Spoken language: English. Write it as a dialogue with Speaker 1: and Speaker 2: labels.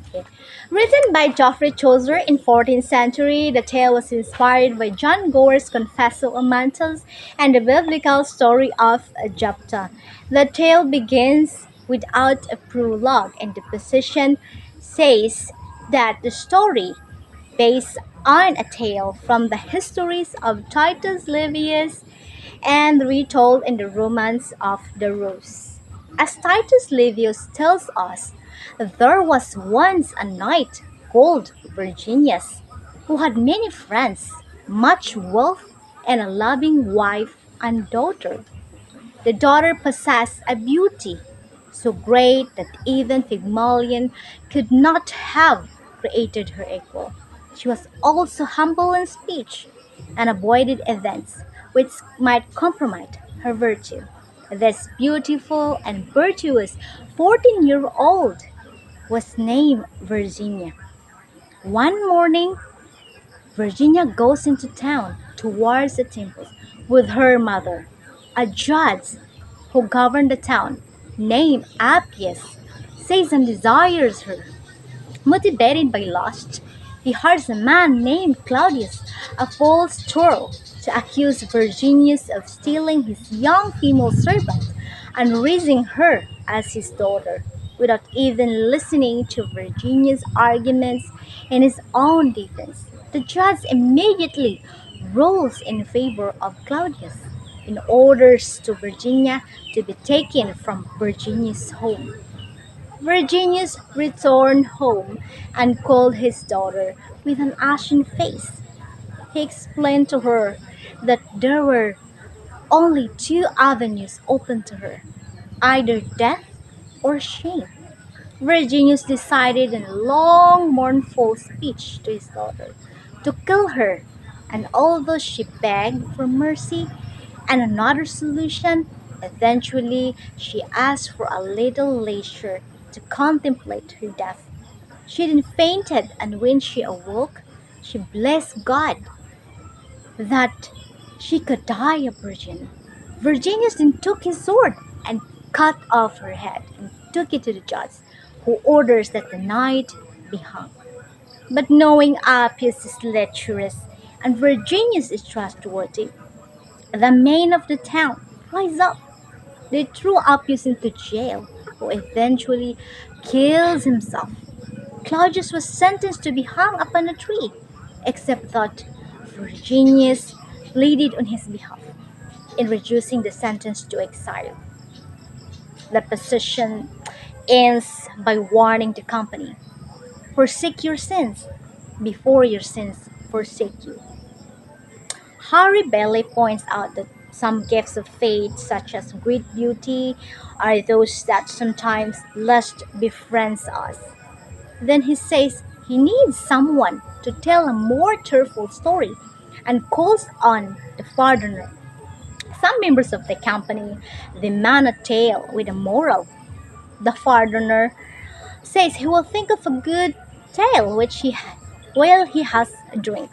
Speaker 1: Okay. Written by Geoffrey Chaucer in 14th century, the tale was inspired by John Gore's Confessio Amantus and the biblical story of Jephthah. The tale begins without a prologue, and the position says that the story, based on a tale from the histories of Titus Livius and retold in the Romance of the Rose. As Titus Livius tells us, there was once a knight called Virginius who had many friends, much wealth, and a loving wife and daughter. The daughter possessed a beauty so great that even Pygmalion could not have created her equal. She was also humble in speech and avoided events which might compromise her virtue. This beautiful and virtuous 14-year-old was named Virginia. One morning, Virginia goes into town towards the temples with her mother. A judge who governed the town, named Appius, says and desires her. Motivated by lust, he hires a man named Claudius, a false churl, to accuse Virginius of stealing his young female servant and raising her as his daughter, without even listening to Virginia's arguments in his own defense. The judge immediately rules in favor of Claudius and orders to Virginia to be taken from Virginia's home. Virginius returned home and called his daughter with an ashen face. He explained to her that there were only two avenues open to her, either death or shame. Virginius decided in a long, mournful speech to his daughter to kill her, and although she begged for mercy and another solution, eventually she asked for a little leisure to contemplate her death. She then fainted, and when she awoke, she blessed God that she could die a virgin. Virginius then took his sword and cut off her head and took it to the judge, who orders that the knight be hung. But knowing Appius is lecherous and Virginius is trustworthy, the men of the town rise up. They threw Appius into jail, who eventually kills himself. Claudius was sentenced to be hung upon a tree, except that Virginius pleaded on his behalf in reducing the sentence to exile. The position ends by warning the company: forsake your sins before your sins forsake you. Harry Bailey points out that some gifts of faith, such as great beauty, are those that sometimes lust befriends us. Then he says he needs someone to tell a more cheerful story and calls on the pardoner. Some members of the company demand a tale with a moral. The pardoner says he will think of a good tale which while he has a drink.